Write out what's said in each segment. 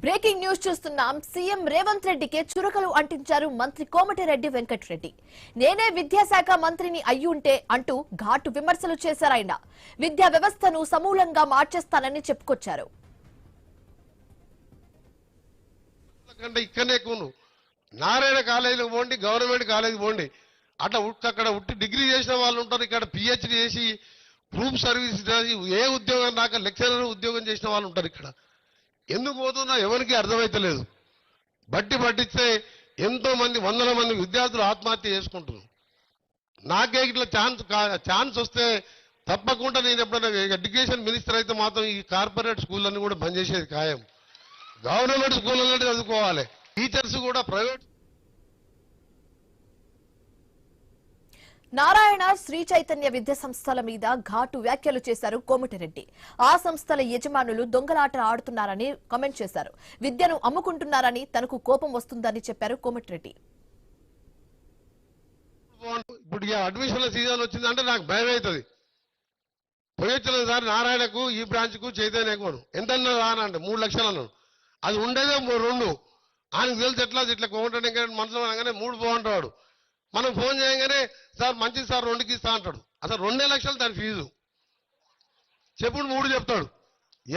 Breaking news చూస్తున్నాం. CM Revanth రెడ్డికి చురకలు అంటించారు మంత్రి కోమటిరెడ్డి వెంకటరెడ్డి. నేనే విద్యాశాఖ మంత్రిని అయ్యుంటే అంటూ ఘాటు విమర్శలు చేశారు. ఆయన విద్యా వ్యవస్థను సమూలంగా మార్చేస్తానని చెప్పుకొచ్చారు. నారాయణ కాలేజీలో పోండి, గవర్నమెంట్ కాలేజీ పోండి, అక్కడ డిగ్రీ చేసిన వాళ్ళు ఉంటారు, ఇక్కడ పిహెచ్డి చేసి గ్రూప్ సర్వీస్ ఏ ఉద్యోగం రాక లెక్చరర్ ఉద్యోగం చేసిన వాళ్ళు ఉంటారు. ఇక్కడ ఎందుకు పోతున్నా ఎవరికి అర్థమైతలేదు. బట్టి పట్టిస్తే ఎంతో మంది వందల మంది విద్యార్థులు ఆత్మహత్య చేసుకుంటున్నారు. నాకే ఇట్లా ఛాన్స్ వస్తే తప్పకుండా నేను ఎప్పుడైనా ఎడ్యుకేషన్ మినిస్టర్ అయితే మాత్రం ఈ కార్పొరేట్ స్కూళ్ళన్నీ కూడా బంద్ చేసేది ఖాయం. గవర్నమెంట్ స్కూళ్ళలో చదువుకోవాలి. టీచర్స్ కూడా ప్రైవేట్. నారాయణ శ్రీ చైతన్య విద్యా సంస్థల మీద ఘాటు వ్యాఖ్యలు చేశారు కోమటిరెడ్డి. ఆ సంస్థల యజమానులు దొంగలాట ఆడుతున్నారని కామెంట్ చేశారు. విద్యను అమ్ముకుంటున్నారని తనకు కోపం వస్తుందని చెప్పారు కోమటిరెడ్డి. ఇప్పుడు అడ్మిషన్ల సీజన్ వచ్చిందంటే నాకు భయం అవుతుంది. పోయొచ్చిన సార్ నారాయణకు ఈ బ్రాంచ్ కు చైతన్యకు ఎంతన్నా రానంటే 3 లక్షలు అన్నాడు. అది ఉండేదే 2. ఆయనకు తెలిసి ఇట్లా కోమటిరెడ్డి మనసులో అనగానే 3 బాగుంటాడు. మనం ఫోన్ చేయగానే సార్ మంచిది సార్ 2కి ఇస్తా అంటాడు. అసలు 2 లక్షలు దాని ఫీజు. చెప్పుడు 3 చెప్తాడు.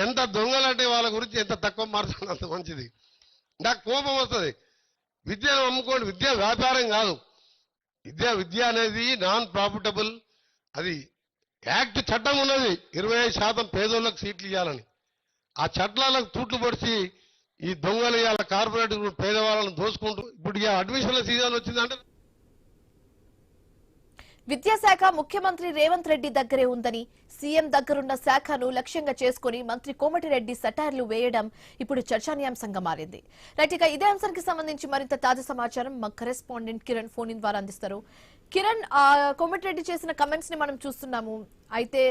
ఎంత దొంగలంటే వాళ్ళ గురించి ఎంత తక్కువ మార్చాలి అంత మంచిది. నాకు కోపం వస్తుంది. విద్యను అమ్ముకోండి. విద్య వ్యాపారం కాదు. విద్య అనేది నాన్ ప్రాఫిటబుల్. అది యాక్ట్ చట్టం ఉన్నది 25% పేదోళ్ళకి సీట్లు ఇవ్వాలని. ఆ చట్టాలకు తూట్లు పొడిచి ఈ దొంగలు ఇవాళ కార్పొరేట్ పేదవాళ్ళని దోసుకుంటూ ఇప్పుడు అడ్మిషన్ల సీజన్ వచ్చిందంటే విద్యాశాఖ ముఖ్యమంత్రి రేవంత్ రెడ్డి దగ్గరే ఉందని, సీఎం దగ్గరున్న శాఖను లక్ష్యంగా చేసుకుని మంత్రి కోమటిరెడ్డి సెటైర్లు వేయడం ఇప్పుడు చర్చానీయాంశంగా మారింది. రైట్, ఇక ఇదే అంశానికి సంబంధించి మరింత తాజా సమాచారం మా కరెస్పాండెంట్ కిరణ్ ఫోన్ ఇన్ ద్వారా అందిస్తారు. కిరణ్, కోమటిరెడ్డి చేసిన కమెంట్స్ ని మనం చూస్తున్నాము. అయితే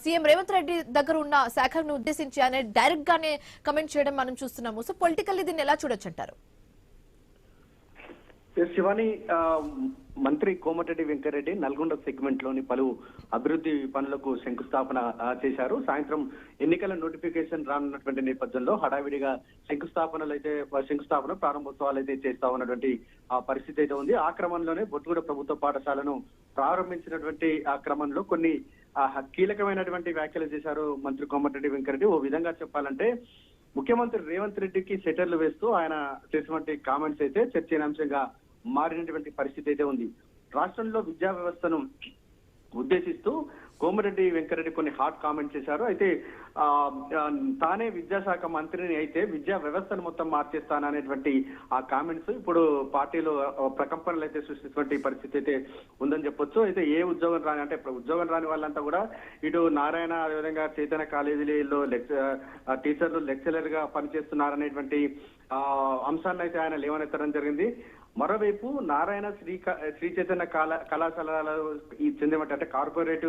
సీఎం రేవంత్ రెడ్డి దగ్గర ఉన్న శాఖను ఉద్దేశించి ఆయన డైరెక్ట్ గానే కమెంట్ చేయడం మనం చూస్తున్నాము. సో పొలిటికల్లీ దీన్ని ఎలా చూడొచ్చు అంటారు? శివాని, మంత్రి కోమటిరెడ్డి వెంకటరెడ్డి నల్గొండ సెగ్మెంట్ లోని పలు అభివృద్ధి పనులకు శంకుస్థాపన చేశారు. సాయంత్రం ఎన్నికల నోటిఫికేషన్ రానున్నటువంటి నేపథ్యంలో హడావిడిగా శంకుస్థాపన ప్రారంభోత్సవాలు అయితే చేస్తా ఉన్నటువంటి పరిస్థితి అయితే ఉంది. ఆ క్రమంలోనే బొట్టుగూడ ప్రభుత్వ పాఠశాలను ప్రారంభించినటువంటి ఆ క్రమంలో కొన్ని కీలకమైనటువంటి వ్యాఖ్యలు చేశారు మంత్రి కోమటిరెడ్డి వెంకటరెడ్డి. ఓ విధంగా చెప్పాలంటే ముఖ్యమంత్రి రేవంత్ రెడ్డికి సెటర్లు వేస్తూ ఆయన చేసినటువంటి కామెంట్స్ అయితే చర్చనీయాంశంగా మారినటువంటి పరిస్థితి అయితే ఉంది. రాష్ట్రంలో విద్యా వ్యవస్థను ఉద్దేశిస్తూ కోమటిరెడ్డి వెంకటరెడ్డి కొన్ని హాట్ కామెంట్ చేశారు. అయితే తానే విద్యాశాఖ మంత్రిని అయితే విద్యా వ్యవస్థను మొత్తం మార్చేస్తాననేటువంటి ఆ కామెంట్స్ ఇప్పుడు పార్టీలో ప్రకంపనలు అయితే సృష్టించినటువంటి పరిస్థితి అయితే ఉందని చెప్పొచ్చు. అయితే ఏ ఉద్యోగం రాని అంటే ఉద్యోగం రాని వాళ్ళంతా కూడా ఇటు నారాయణ, అదేవిధంగా చైతన్య కాలేజీలో టీచర్లు లెక్చరర్ గా పనిచేస్తున్నారనేటువంటి అంశాన్ని అయితే ఆయన లేవనెత్తడం జరిగింది. మరోవైపు నారాయణ శ్రీ చైతన్య కళాశాలలో చెందినటువంటి కార్పొరేట్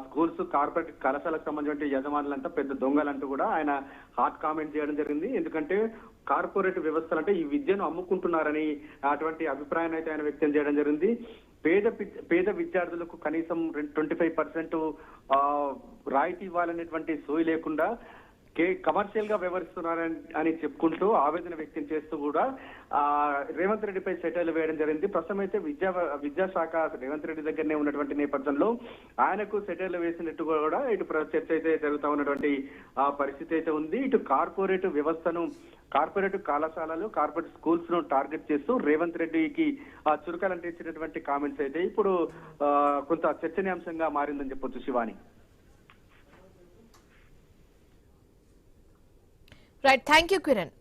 స్కూల్స్, కార్పొరేట్ కళాశాలకు సంబంధించిన యజమానులంతా పెద్ద దొంగలంటూ కూడా ఆయన హాట్ కామెంట్ చేయడం జరిగింది. ఎందుకంటే కార్పొరేట్ వ్యవస్థలు అంటే ఈ విద్యను అమ్ముకుంటున్నారని అటువంటి అభిప్రాయాన్ని అయితే ఆయన వ్యక్తం చేయడం జరిగింది. పేద విద్యార్థులకు కనీసం 25% రాయితీ ఇవ్వాలనేటువంటి సోయి లేకుండా కమర్షియల్ గా వ్యవహరిస్తున్నారని చెప్పుకుంటూ ఆవేదన వ్యక్తం చేస్తూ కూడా రేవంత్ రెడ్డిపై సెటైర్లు వేయడం జరిగింది. ప్రస్తుతం అయితే విద్యాశాఖ రేవంత్ రెడ్డి దగ్గరనే ఉన్నటువంటి నేపథ్యంలో ఆయనకు సెటైర్లు వేసినట్టు కూడా ఇటు చర్చ అయితే జరుగుతూ ఉన్నటువంటి పరిస్థితి అయితే ఉంది. ఇటు కార్పొరేట్ వ్యవస్థను, కార్పొరేట్ కళాశాలలు, కార్పొరేట్ స్కూల్స్ ను టార్గెట్ చేస్తూ రేవంత్ రెడ్డికి చురకలంటించినటువంటి కామెంట్స్ అయితే ఇప్పుడు కొంత చర్చనీయాంశంగా మారిందని చెప్పొచ్చు. Shivani. Right, thank you Kiran.